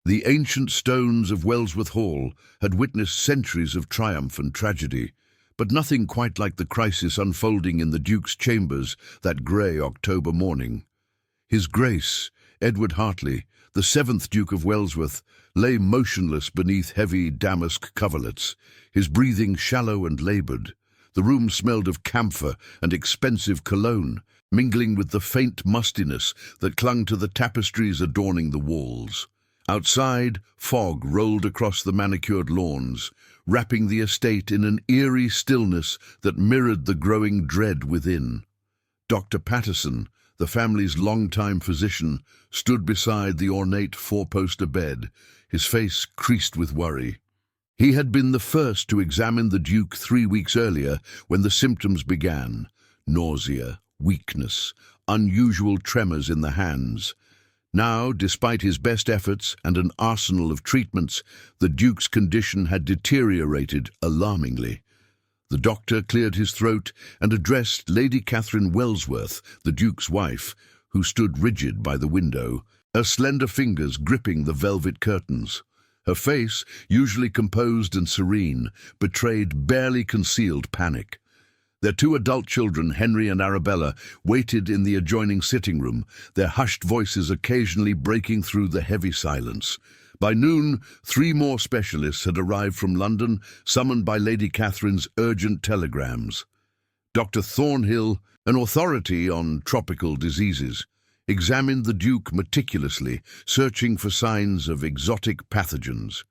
The ancient stones of Wellsworth Hall had witnessed centuries of triumph and tragedy, but nothing quite like the crisis unfolding in the Duke's chambers that grey October morning. His Grace, Edward Hartley, the 7th Duke of Wellsworth, lay motionless beneath heavy damask coverlets, his breathing shallow and laboured. The room smelled of camphor and expensive cologne, mingling with the faint mustiness that clung to the tapestries adorning the walls. Outside, fog rolled across the manicured lawns, wrapping the estate in an eerie stillness that mirrored the growing dread within. Dr. Patterson, the family's long-time physician, stood beside the ornate four-poster bed, his face creased with worry. He had been the first to examine the Duke 3 weeks earlier when the symptoms began: nausea, weakness, unusual tremors in the hands. Now, despite his best efforts and an arsenal of treatments, the Duke's condition had deteriorated alarmingly. The doctor cleared his throat and addressed Lady Catherine Wellsworth, the Duke's wife, who stood rigid by the window, her slender fingers gripping the velvet curtains. Her face, usually composed and serene, betrayed barely concealed panic. Their 2 adult children, Henry and Arabella, waited in the adjoining sitting room, their hushed voices occasionally breaking through the heavy silence. By noon, 3 more specialists had arrived from London, summoned by Lady Catherine's urgent telegrams. Dr. Thornhill, an authority on tropical diseases, examined the Duke meticulously, searching for signs of exotic pathogens.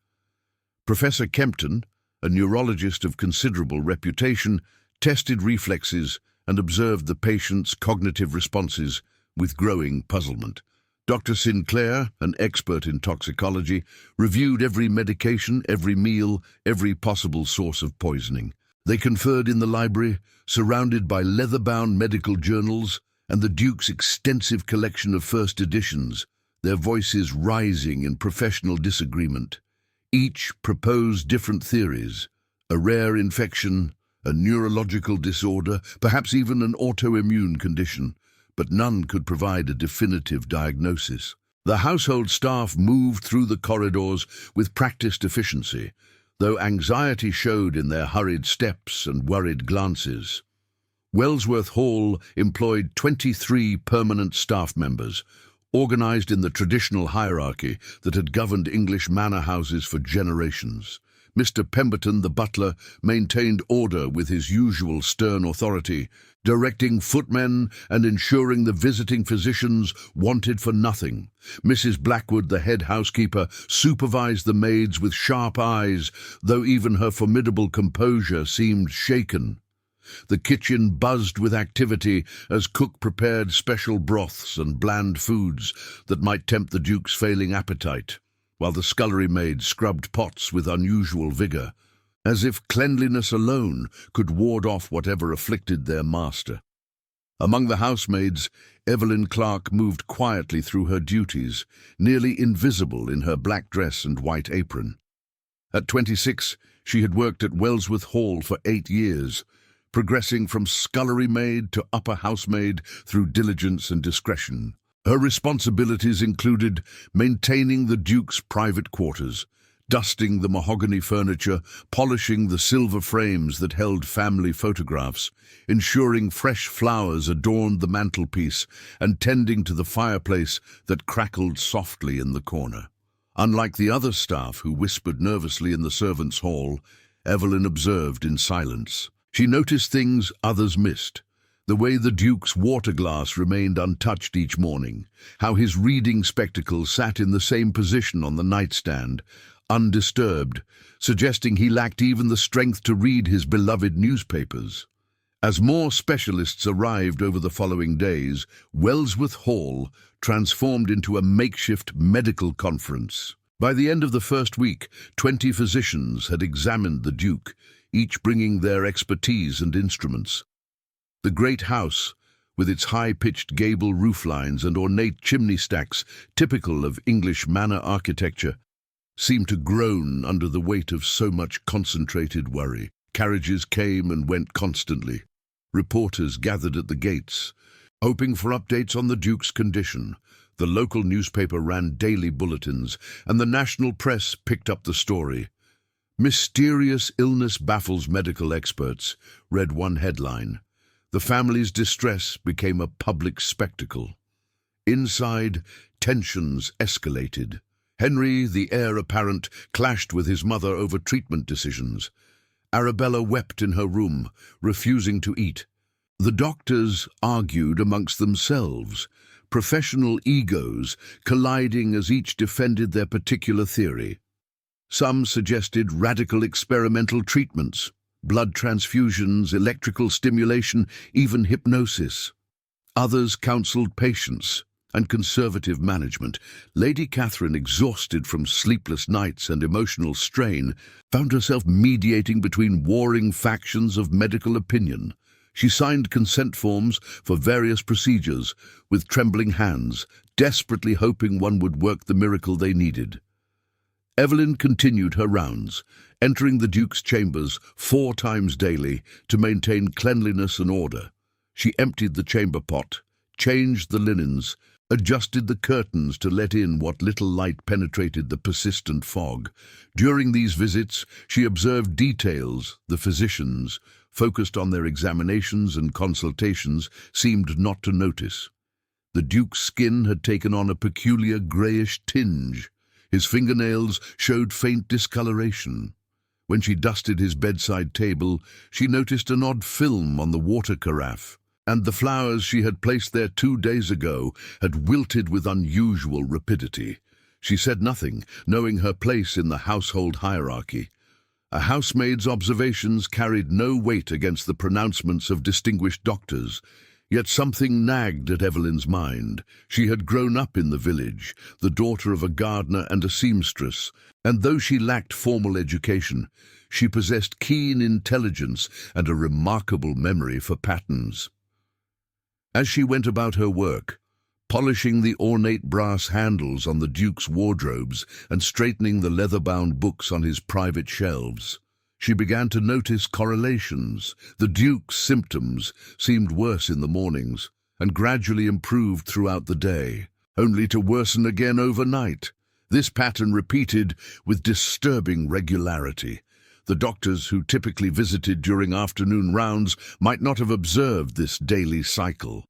Professor Kempton, a neurologist of considerable reputation, tested reflexes and observed the patient's cognitive responses with growing puzzlement. Dr. Sinclair, an expert in toxicology, reviewed every medication, every meal, every possible source of poisoning. They conferred in the library, surrounded by leather-bound medical journals and the Duke's extensive collection of first editions, their voices rising in professional disagreement. Each proposed different theories: a rare infection, a neurological disorder, perhaps even an autoimmune condition, but none could provide a definitive diagnosis. The household staff moved through the corridors with practiced efficiency, though anxiety showed in their hurried steps and worried glances. Wellsworth Hall employed 23 permanent staff members, organized in the traditional hierarchy that had governed English manor houses for generations. Mr. Pemberton, the butler, maintained order with his usual stern authority, directing footmen and ensuring the visiting physicians wanted for nothing. Mrs. Blackwood, the head housekeeper, supervised the maids with sharp eyes, though even her formidable composure seemed shaken. The kitchen buzzed with activity as cook prepared special broths and bland foods that might tempt the Duke's failing appetite, while the scullery maid scrubbed pots with unusual vigour, as if cleanliness alone could ward off whatever afflicted their master. Among the housemaids, Evelyn Clark moved quietly through her duties, nearly invisible in her black dress and white apron. At 26, she had worked at Wellsworth Hall for 8 years, progressing from scullery maid to upper housemaid through diligence and discretion. Her responsibilities included maintaining the Duke's private quarters, dusting the mahogany furniture, polishing the silver frames that held family photographs, ensuring fresh flowers adorned the mantelpiece, and tending to the fireplace that crackled softly in the corner. Unlike the other staff who whispered nervously in the servants' hall, Evelyn observed in silence. She noticed things others missed: the way the Duke's water glass remained untouched each morning, how his reading spectacles sat in the same position on the nightstand, undisturbed, suggesting he lacked even the strength to read his beloved newspapers. As more specialists arrived over the following days, Wellsworth Hall transformed into a makeshift medical conference. By the end of the first week, 20 physicians had examined the Duke, each bringing their expertise and instruments. The great house, with its high-pitched gable rooflines and ornate chimney stacks typical of English manor architecture, seemed to groan under the weight of so much concentrated worry. Carriages came and went constantly. Reporters gathered at the gates, hoping for updates on the Duke's condition. The local newspaper ran daily bulletins, and the national press picked up the story. "Mysterious illness baffles medical experts," read one headline. The family's distress became a public spectacle. Inside, tensions escalated. Henry, the heir apparent, clashed with his mother over treatment decisions. Arabella wept in her room, refusing to eat. The doctors argued amongst themselves, professional egos colliding as each defended their particular theory. Some suggested radical experimental treatments, blood transfusions, electrical stimulation, even hypnosis. Others counseled patience and conservative management. Lady Catherine, exhausted from sleepless nights and emotional strain, found herself mediating between warring factions of medical opinion. She signed consent forms for various procedures with trembling hands, desperately hoping one would work the miracle they needed. Evelyn continued her rounds, entering the Duke's chambers 4 times daily to maintain cleanliness and order. She emptied the chamber pot, changed the linens, adjusted the curtains to let in what little light penetrated the persistent fog. During these visits, she observed details the physicians, focused on their examinations and consultations, seemed not to notice. The Duke's skin had taken on a peculiar greyish tinge. His fingernails showed faint discoloration. When she dusted his bedside table, she noticed an odd film on the water carafe, and the flowers she had placed there 2 days ago had wilted with unusual rapidity. She said nothing, knowing her place in the household hierarchy. A housemaid's observations carried no weight against the pronouncements of distinguished doctors. Yet something nagged at Evelyn's mind. She had grown up in the village, the daughter of a gardener and a seamstress, and though she lacked formal education, she possessed keen intelligence and a remarkable memory for patterns. As she went about her work, polishing the ornate brass handles on the Duke's wardrobes and straightening the leather-bound books on his private shelves, she began to notice correlations. The Duke's symptoms seemed worse in the mornings and gradually improved throughout the day, only to worsen again overnight. This pattern repeated with disturbing regularity. The doctors who typically visited during afternoon rounds might not have observed this daily cycle.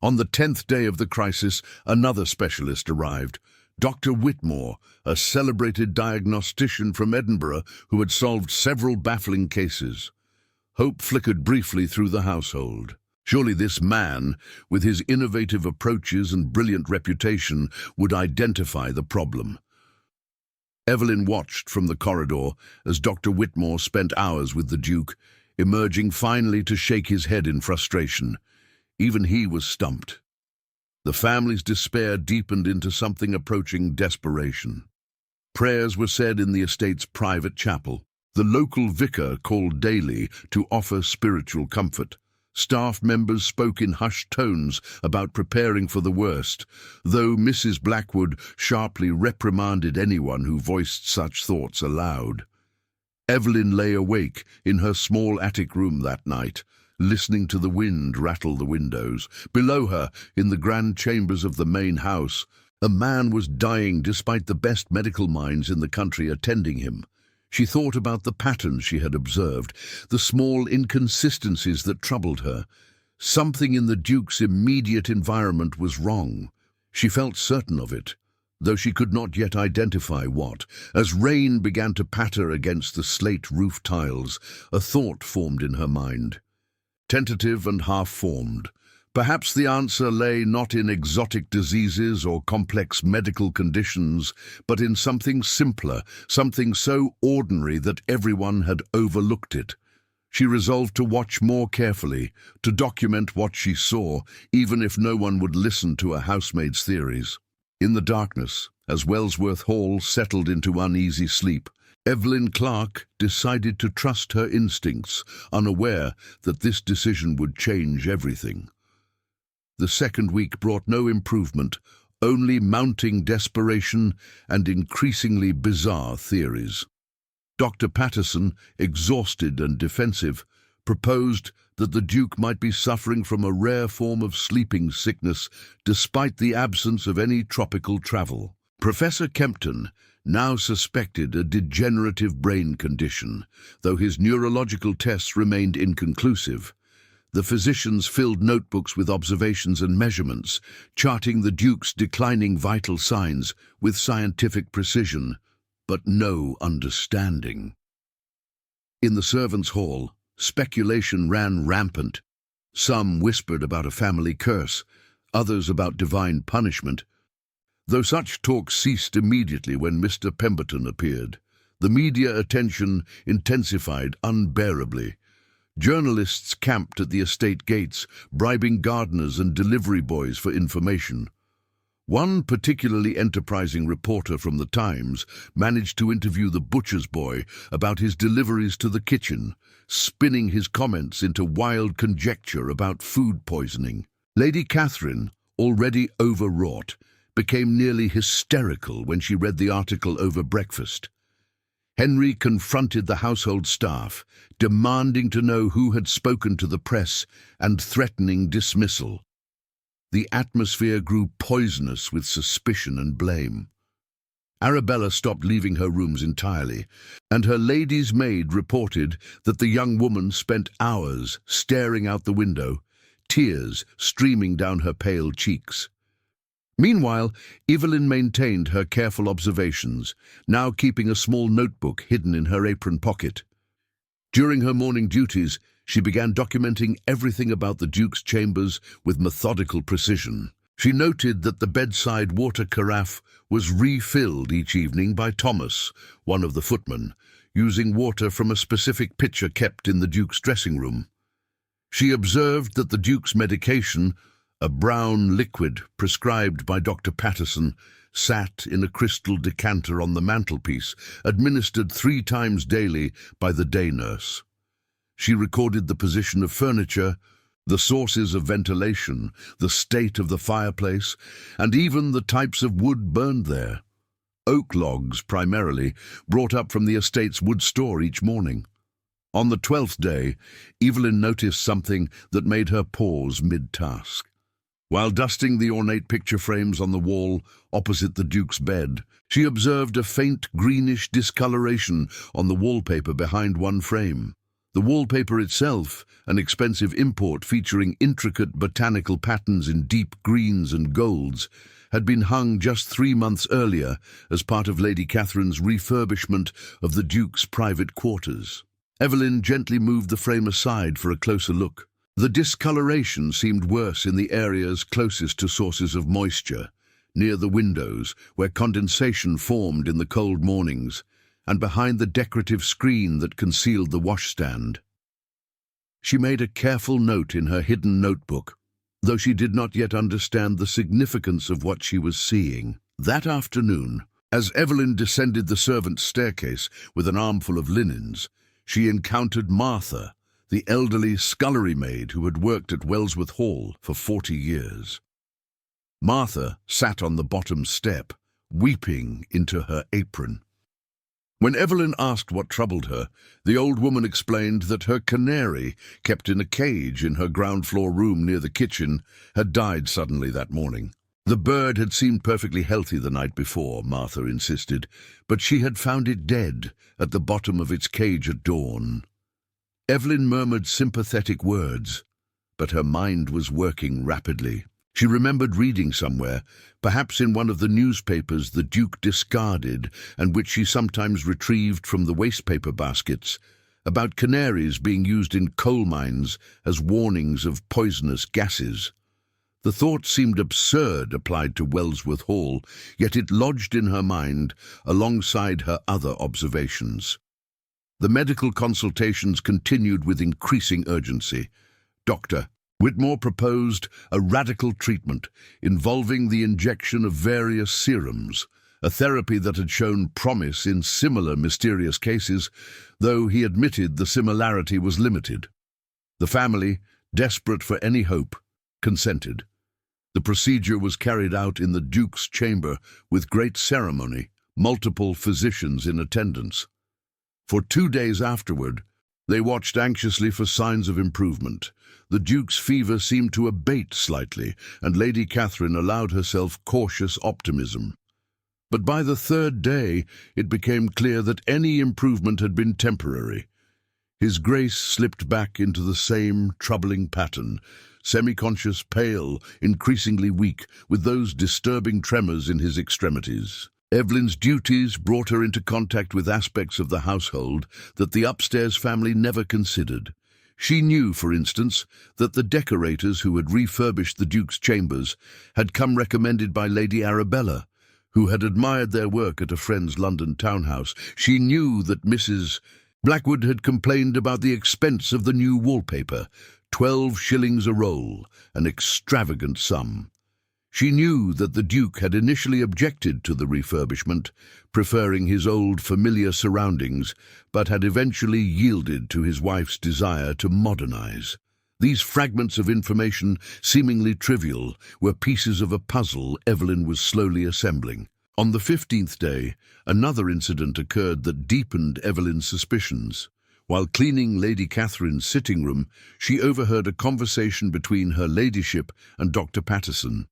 On the 10th day of the crisis, another specialist arrived. Dr. Whitmore, a celebrated diagnostician from Edinburgh who had solved several baffling cases. Hope flickered briefly through the household. Surely this man, with his innovative approaches and brilliant reputation, would identify the problem. Evelyn watched from the corridor as Dr. Whitmore spent hours with the Duke, emerging finally to shake his head in frustration. Even he was stumped. The family's despair deepened into something approaching desperation. Prayers were said in the estate's private chapel. The local vicar called daily to offer spiritual comfort. Staff members spoke in hushed tones about preparing for the worst, though Mrs. Blackwood sharply reprimanded anyone who voiced such thoughts aloud. Evelyn lay awake in her small attic room that night, listening to the wind rattle the windows. Below her, in the grand chambers of the main house, a man was dying despite the best medical minds in the country attending him. She thought about the patterns she had observed, the small inconsistencies that troubled her. Something in the Duke's immediate environment was wrong. She felt certain of it, though she could not yet identify what. As rain began to patter against the slate roof tiles, a thought formed in her mind. Tentative and half-formed. Perhaps the answer lay not in exotic diseases or complex medical conditions, but in something simpler, something so ordinary that everyone had overlooked it. She resolved to watch more carefully, to document what she saw, even if no one would listen to a housemaid's theories. In the darkness, as Wellsworth Hall settled into uneasy sleep, Evelyn Clark decided to trust her instincts, unaware that this decision would change everything. The second week brought no improvement, only mounting desperation and increasingly bizarre theories. Dr. Patterson, exhausted and defensive, proposed that the Duke might be suffering from a rare form of sleeping sickness despite the absence of any tropical travel. Professor Kempton now suspected a degenerative brain condition, though his neurological tests remained inconclusive. The physicians filled notebooks with observations and measurements, charting the Duke's declining vital signs with scientific precision, but no understanding. In the servants' hall, speculation ran rampant. Some whispered about a family curse, others about divine punishment. Though such talk ceased immediately when Mr. Pemberton appeared, the media attention intensified unbearably. Journalists camped at the estate gates, bribing gardeners and delivery boys for information. One particularly enterprising reporter from the Times managed to interview the butcher's boy about his deliveries to the kitchen, spinning his comments into wild conjecture about food poisoning. Lady Catherine, already overwrought, became nearly hysterical when she read the article over breakfast. Henry confronted the household staff, demanding to know who had spoken to the press and threatening dismissal. The atmosphere grew poisonous with suspicion and blame. Arabella stopped leaving her rooms entirely, and her lady's maid reported that the young woman spent hours staring out the window, tears streaming down her pale cheeks. Meanwhile, Evelyn maintained her careful observations, now keeping a small notebook hidden in her apron pocket. During her morning duties, she began documenting everything about the Duke's chambers with methodical precision. She noted that the bedside water carafe was refilled each evening by Thomas, one of the footmen, using water from a specific pitcher kept in the Duke's dressing room. She observed that the Duke's medication, a brown liquid prescribed by Dr. Patterson, sat in a crystal decanter on the mantelpiece, administered 3 times daily by the day nurse. She recorded the position of furniture, the sources of ventilation, the state of the fireplace, and even the types of wood burned there. Oak logs, primarily, brought up from the estate's wood store each morning. On the 12th day, Evelyn noticed something that made her pause mid-task. While dusting the ornate picture frames on the wall opposite the Duke's bed, she observed a faint greenish discoloration on the wallpaper behind one frame. The wallpaper itself, an expensive import featuring intricate botanical patterns in deep greens and golds, had been hung just 3 months earlier as part of Lady Catherine's refurbishment of the Duke's private quarters. Evelyn gently moved the frame aside for a closer look. The discoloration seemed worse in the areas closest to sources of moisture, near the windows where condensation formed in the cold mornings, and behind the decorative screen that concealed the washstand. She made a careful note in her hidden notebook, though she did not yet understand the significance of what she was seeing. That afternoon, as Evelyn descended the servants' staircase with an armful of linens, she encountered Martha, the elderly scullery maid who had worked at Wellsworth Hall for 40 years. Martha sat on the bottom step, weeping into her apron. When Evelyn asked what troubled her, the old woman explained that her canary, kept in a cage in her ground-floor room near the kitchen, had died suddenly that morning. The bird had seemed perfectly healthy the night before, Martha insisted, but she had found it dead at the bottom of its cage at dawn. Evelyn murmured sympathetic words, but her mind was working rapidly. She remembered reading somewhere, perhaps in one of the newspapers the Duke discarded and which she sometimes retrieved from the wastepaper baskets, about canaries being used in coal mines as warnings of poisonous gases. The thought seemed absurd applied to Wellsworth Hall, yet it lodged in her mind alongside her other observations. The medical consultations continued with increasing urgency. Dr. Whitmore proposed a radical treatment involving the injection of various serums, a therapy that had shown promise in similar mysterious cases, though he admitted the similarity was limited. The family, desperate for any hope, consented. The procedure was carried out in the Duke's chamber with great ceremony, multiple physicians in attendance. For 2 days afterward, They watched anxiously for signs of improvement. The Duke's fever seemed to abate slightly, and Lady Catherine allowed herself cautious optimism. But by the third day, it became clear that any improvement had been temporary. His Grace slipped back into the same troubling pattern, semi-conscious, pale, increasingly weak, with those disturbing tremors in his extremities. Evelyn's duties brought her into contact with aspects of the household that the upstairs family never considered. She knew, for instance, that the decorators who had refurbished the Duke's chambers had come recommended by Lady Arabella, who had admired their work at a friend's London townhouse. She knew that Mrs. Blackwood had complained about the expense of the new wallpaper, 12 shillings a roll, an extravagant sum. She knew that the Duke had initially objected to the refurbishment, preferring his old familiar surroundings, but had eventually yielded to his wife's desire to modernize. These fragments of information, seemingly trivial, were pieces of a puzzle Evelyn was slowly assembling. On the 15th day, another incident occurred that deepened Evelyn's suspicions. While cleaning Lady Catherine's sitting room, she overheard a conversation between her ladyship and Dr. Patterson.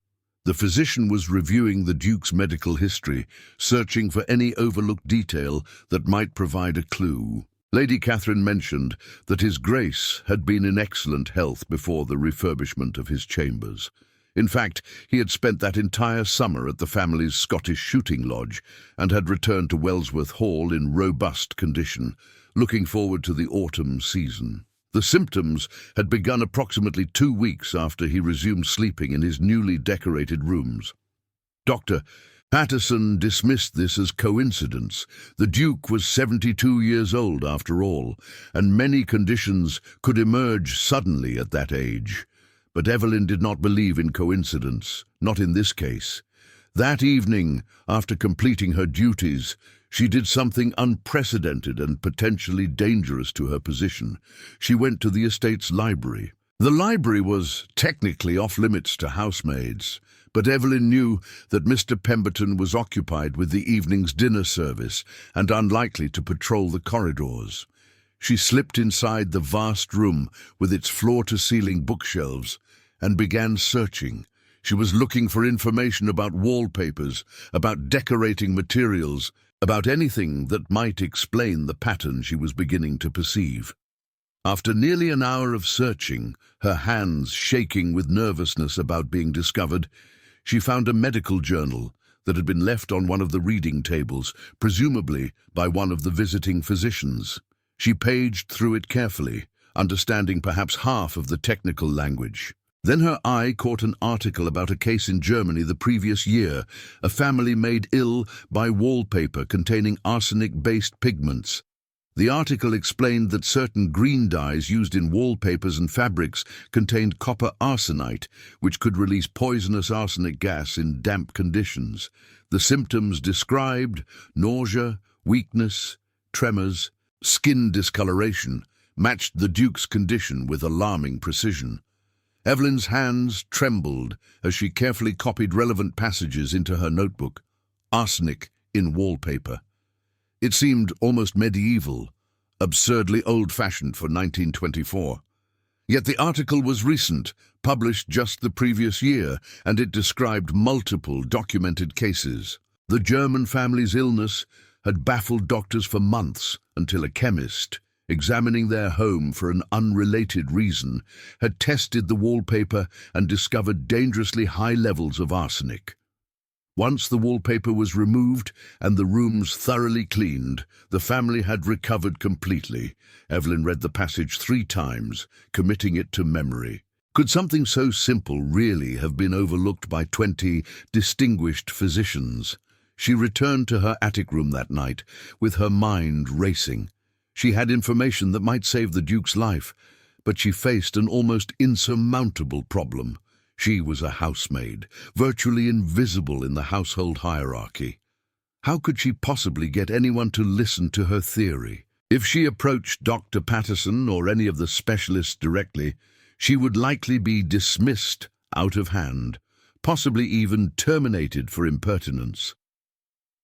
The physician was reviewing the Duke's medical history, searching for any overlooked detail that might provide a clue. Lady Catherine mentioned that His Grace had been in excellent health before the refurbishment of his chambers. In fact, he had spent that entire summer at the family's Scottish shooting lodge and had returned to Wellsworth Hall in robust condition, looking forward to the autumn season. The symptoms had begun approximately 2 weeks after he resumed sleeping in his newly decorated rooms. Dr. Patterson dismissed this as coincidence. The Duke was 72 years old after all, and many conditions could emerge suddenly at that age. But Evelyn did not believe in coincidence, not in this case. That evening, after completing her duties, she did something unprecedented and potentially dangerous to her position. She went to the estate's library. The library was technically off-limits to housemaids, but Evelyn knew that Mr. Pemberton was occupied with the evening's dinner service and unlikely to patrol the corridors. She slipped inside the vast room with its floor-to-ceiling bookshelves and began searching. She was looking for information about wallpapers, about decorating materials, about anything that might explain the pattern she was beginning to perceive. After nearly an hour of searching, her hands shaking with nervousness about being discovered, she found a medical journal that had been left on one of the reading tables, presumably by one of the visiting physicians. She paged through it carefully, understanding perhaps half of the technical language. Then her eye caught an article about a case in Germany the previous year, a family made ill by wallpaper containing arsenic-based pigments. The article explained that certain green dyes used in wallpapers and fabrics contained copper arsenite, which could release poisonous arsenic gas in damp conditions. The symptoms described, nausea, weakness, tremors, skin discoloration, matched the Duke's condition with alarming precision. Evelyn's hands trembled as she carefully copied relevant passages into her notebook. Arsenic in wallpaper. It seemed almost medieval, absurdly old-fashioned for 1924. Yet the article was recent, published just the previous year, and it described multiple documented cases. The German family's illness had baffled doctors for months until a chemist, examining their home for an unrelated reason, had tested the wallpaper and discovered dangerously high levels of arsenic. Once the wallpaper was removed and the rooms thoroughly cleaned, the family had recovered completely. Evelyn read the passage 3 times, committing it to memory. Could something so simple really have been overlooked by 20 distinguished physicians? She returned to her attic room that night, with her mind racing. She had information that might save the Duke's life, but she faced an almost insurmountable problem. She was a housemaid, virtually invisible in the household hierarchy. How could she possibly get anyone to listen to her theory? If she approached Dr. Patterson or any of the specialists directly, she would likely be dismissed out of hand, possibly even terminated for impertinence.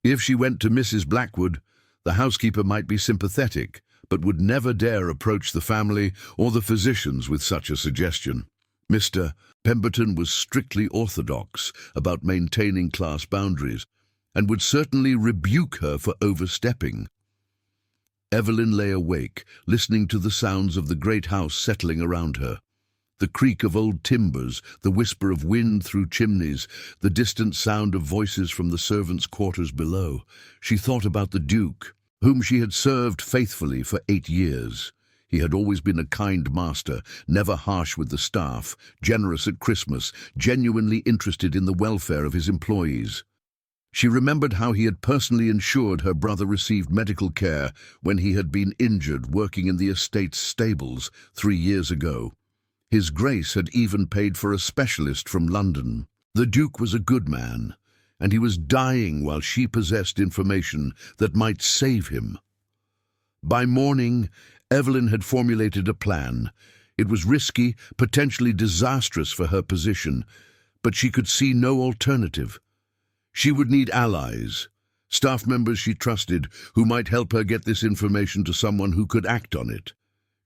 If she went to Mrs. Blackwood, the housekeeper might be sympathetic, but would never dare approach the family or the physicians with such a suggestion. Mr. Pemberton was strictly orthodox about maintaining class boundaries and would certainly rebuke her for overstepping. Evelyn lay awake, listening to the sounds of the great house settling around her. The creak of old timbers, the whisper of wind through chimneys, the distant sound of voices from the servants' quarters below. She thought about the Duke, whom she had served faithfully for 8 years. He had always been a kind master, never harsh with the staff, generous at Christmas, genuinely interested in the welfare of his employees. She remembered how he had personally ensured her brother received medical care when he had been injured working in the estate's stables 3 years ago. His Grace had even paid for a specialist from London. The Duke was a good man, and he was dying while she possessed information that might save him. By morning, Evelyn had formulated a plan. It was risky, potentially disastrous for her position, but she could see no alternative. She would need allies, staff members she trusted, who might help her get this information to someone who could act on it.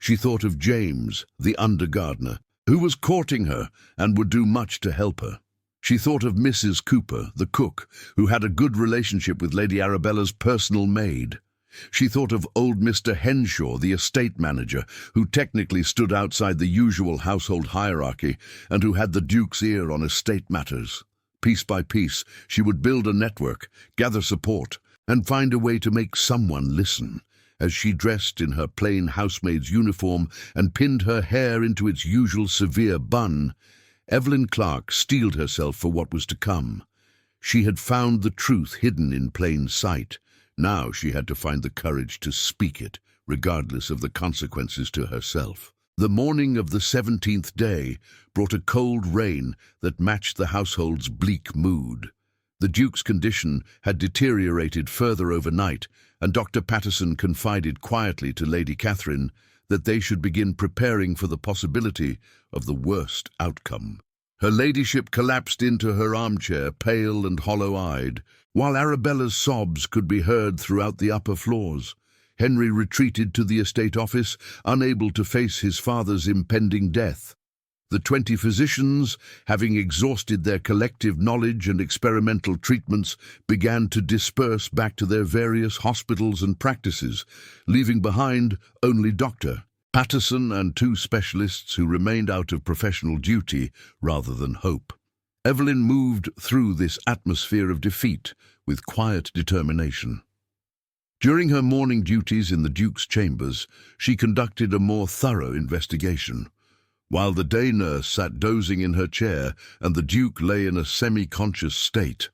She thought of James, the under-gardener, who was courting her and would do much to help her. She thought of Mrs. Cooper, the cook, who had a good relationship with Lady Arabella's personal maid. She thought of old Mr. Henshaw, the estate manager, who technically stood outside the usual household hierarchy and who had the Duke's ear on estate matters. Piece by piece, she would build a network, gather support, and find a way to make someone listen. As she dressed in her plain housemaid's uniform and pinned her hair into its usual severe bun, Evelyn Clark steeled herself for what was to come. She had found the truth hidden in plain sight. Now she had to find the courage to speak it, regardless of the consequences to herself. The morning of the 17th day brought a cold rain that matched the household's bleak mood. The Duke's condition had deteriorated further overnight, and Dr. Patterson confided quietly to Lady Catherine that they should begin preparing for the possibility of the worst outcome. Her ladyship collapsed into her armchair, pale and hollow-eyed, while Arabella's sobs could be heard throughout the upper floors. Henry retreated to the estate office, unable to face his father's impending death. The 20 physicians, having exhausted their collective knowledge and experimental treatments, began to disperse back to their various hospitals and practices, leaving behind only Dr. Patterson and 2 specialists who remained out of professional duty rather than hope. Evelyn moved through this atmosphere of defeat with quiet determination. During her morning duties in the Duke's chambers, she conducted a more thorough investigation. While the day nurse sat dozing in her chair and the Duke lay in a semi-conscious state,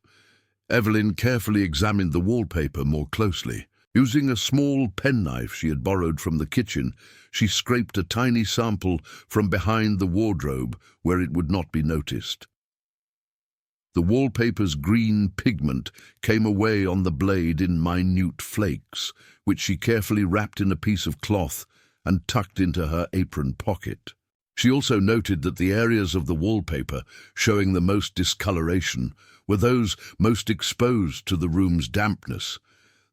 Evelyn carefully examined the wallpaper more closely. Using a small penknife she had borrowed from the kitchen, she scraped a tiny sample from behind the wardrobe where it would not be noticed. The wallpaper's green pigment came away on the blade in minute flakes, which she carefully wrapped in a piece of cloth and tucked into her apron pocket. She also noted that the areas of the wallpaper showing the most discoloration were those most exposed to the room's dampness.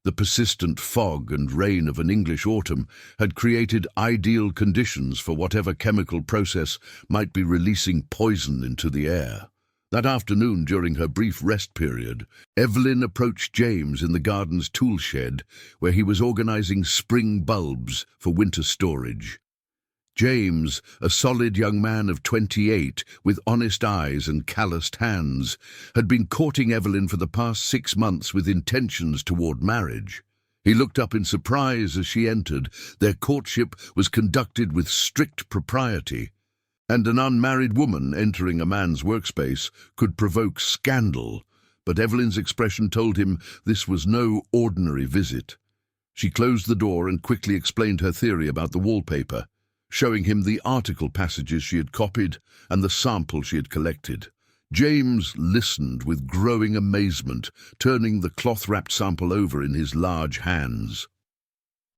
The persistent fog and rain of an English autumn had created ideal conditions for whatever chemical process might be releasing poison into the air. That afternoon, during her brief rest period, Evelyn approached James in the garden's tool shed, where he was organizing spring bulbs for winter storage. James, a solid young man of 28, with honest eyes and calloused hands, had been courting Evelyn for the past 6 months with intentions toward marriage. He looked up in surprise as she entered. Their courtship was conducted with strict propriety, and an unmarried woman entering a man's workspace could provoke scandal, but Evelyn's expression told him this was no ordinary visit. She closed the door and quickly explained her theory about the wallpaper, showing him the article passages she had copied and the sample she had collected. James listened with growing amazement, turning the cloth-wrapped sample over in his large hands.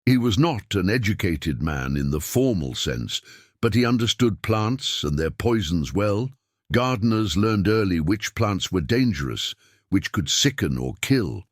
He was not an educated man in the formal sense, but he understood plants and their poisons well. Gardeners learned early which plants were dangerous, which could sicken or kill.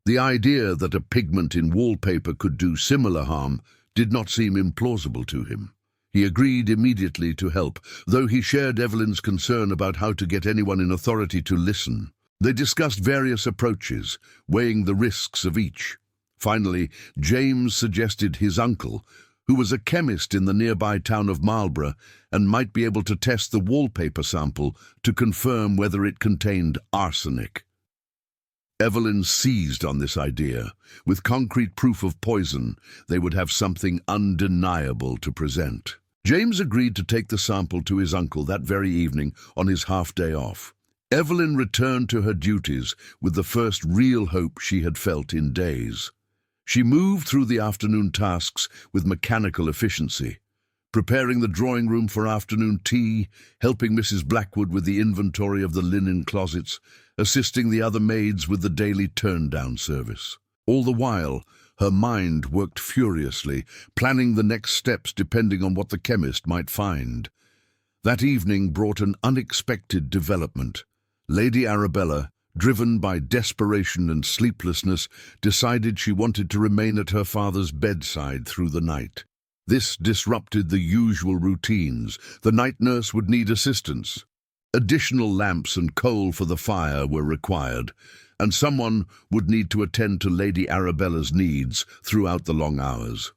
The idea that a pigment in wallpaper could do similar harm did not seem implausible to him. He agreed immediately to help, though he shared Evelyn's concern about how to get anyone in authority to listen. They discussed various approaches, weighing the risks of each. Finally, James suggested his uncle, who was a chemist in the nearby town of Marlborough and might be able to test the wallpaper sample to confirm whether it contained arsenic. Evelyn seized on this idea. With concrete proof of poison, they would have something undeniable to present. James agreed to take the sample to his uncle that very evening on his half-day off. Evelyn returned to her duties with the first real hope she had felt in days. She moved through the afternoon tasks with mechanical efficiency, preparing the drawing room for afternoon tea, helping Mrs. Blackwood with the inventory of the linen closets, assisting the other maids with the daily turn-down service. All the while, her mind worked furiously, planning the next steps depending on what the chemist might find. That evening brought an unexpected development. Lady Arabella, driven by desperation and sleeplessness, decided she wanted to remain at her father's bedside through the night. This disrupted the usual routines. The night nurse would need assistance. Additional lamps and coal for the fire were required, and someone would need to attend to Lady Arabella's needs throughout the long hours.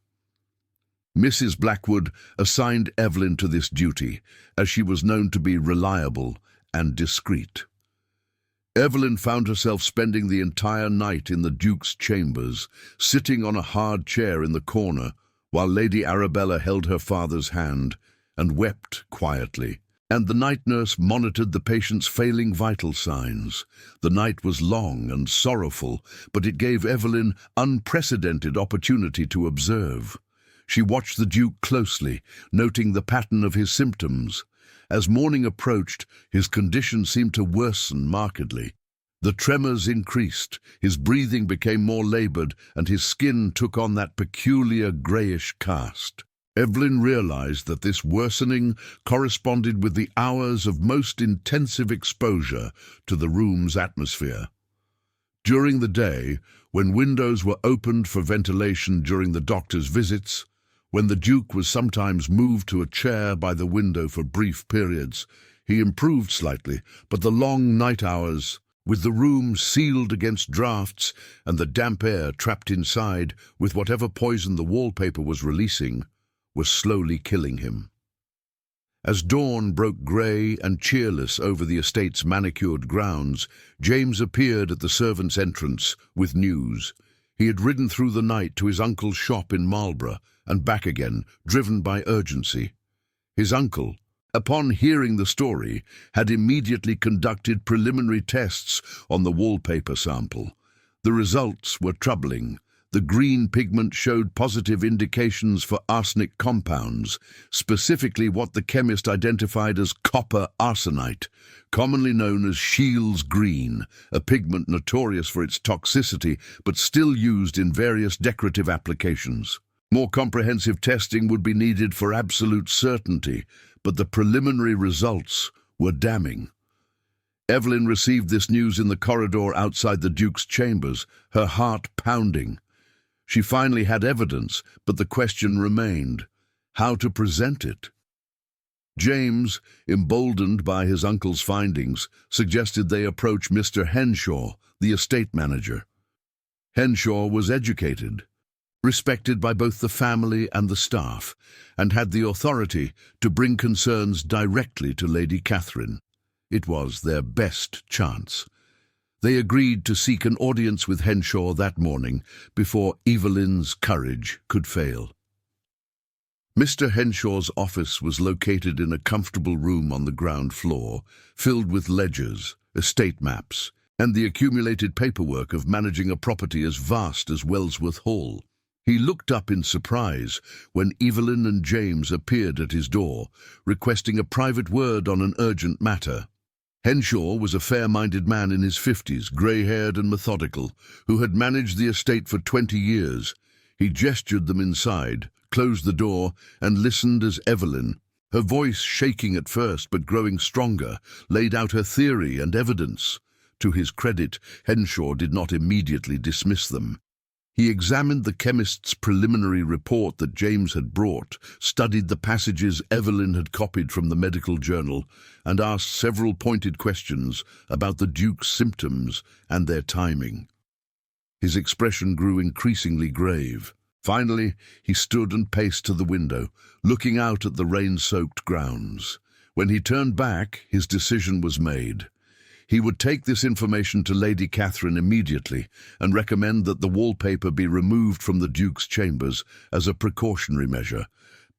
Mrs. Blackwood assigned Evelyn to this duty, as she was known to be reliable and discreet. Evelyn found herself spending the entire night in the Duke's chambers, sitting on a hard chair in the corner, while Lady Arabella held her father's hand and wept quietly, and the night nurse monitored the patient's failing vital signs. The night was long and sorrowful, but it gave Evelyn unprecedented opportunity to observe. She watched the Duke closely, noting the pattern of his symptoms. As morning approached, his condition seemed to worsen markedly. The tremors increased, his breathing became more labored, and his skin took on that peculiar grayish cast. Evelyn realized that this worsening corresponded with the hours of most intensive exposure to the room's atmosphere. During the day, when windows were opened for ventilation during the doctor's visits, when the Duke was sometimes moved to a chair by the window for brief periods, he improved slightly, but the long night hours, with the room sealed against drafts and the damp air trapped inside with whatever poison the wallpaper was releasing, was slowly killing him. As dawn broke grey and cheerless over the estate's manicured grounds, James appeared at the servants' entrance with news. He had ridden through the night to his uncle's shop in Marlborough and back again, driven by urgency. His uncle, upon hearing the story, had immediately conducted preliminary tests on the wallpaper sample. The results were troubling. The green pigment showed positive indications for arsenic compounds, specifically what the chemist identified as copper arsenite, commonly known as Shields green, a pigment notorious for its toxicity but still used in various decorative applications. More comprehensive testing would be needed for absolute certainty, but the preliminary results were damning. Evelyn received this news in the corridor outside the Duke's chambers, her heart pounding. She finally had evidence, but the question remained: how to present it? James, emboldened by his uncle's findings, suggested they approach Mr. Henshaw, the estate manager. Henshaw was educated, respected by both the family and the staff, and had the authority to bring concerns directly to Lady Catherine. It was their best chance. They agreed to seek an audience with Henshaw that morning before Evelyn's courage could fail. Mr. Henshaw's office was located in a comfortable room on the ground floor, filled with ledgers, estate maps, and the accumulated paperwork of managing a property as vast as Wellsworth Hall. He looked up in surprise when Evelyn and James appeared at his door, requesting a private word on an urgent matter. Henshaw was a fair-minded man in his 50s, grey-haired and methodical, who had managed the estate for 20 years. He gestured them inside, closed the door, and listened as Evelyn, her voice shaking at first but growing stronger, laid out her theory and evidence. To his credit, Henshaw did not immediately dismiss them. He examined the chemist's preliminary report that James had brought, studied the passages Evelyn had copied from the medical journal, and asked several pointed questions about the Duke's symptoms and their timing. His expression grew increasingly grave. Finally, he stood and paced to the window, looking out at the rain-soaked grounds. When he turned back, his decision was made. He would take this information to Lady Catherine immediately and recommend that the wallpaper be removed from the Duke's chambers as a precautionary measure,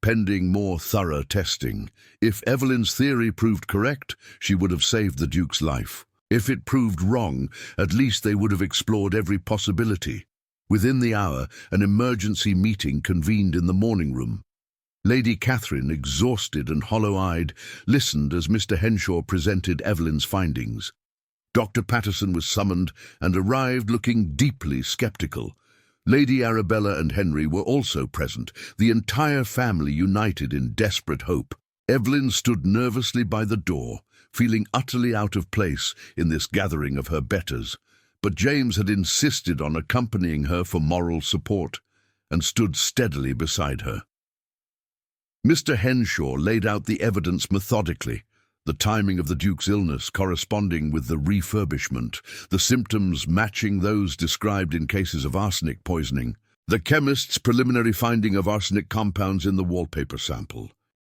pending more thorough testing. If Evelyn's theory proved correct, she would have saved the Duke's life. If it proved wrong, at least they would have explored every possibility. Within the hour, an emergency meeting convened in the morning room. Lady Catherine, exhausted and hollow-eyed, listened as Mr. Henshaw presented Evelyn's findings. Dr. Patterson was summoned and arrived looking deeply skeptical. Lady Arabella and Henry were also present, the entire family united in desperate hope. Evelyn stood nervously by the door, feeling utterly out of place in this gathering of her betters. But James had insisted on accompanying her for moral support, and stood steadily beside her. Mr. Henshaw laid out the evidence methodically, the timing of the Duke's illness corresponding with the refurbishment, the symptoms matching those described in cases of arsenic poisoning, the chemist's preliminary finding of arsenic compounds in the wallpaper sample.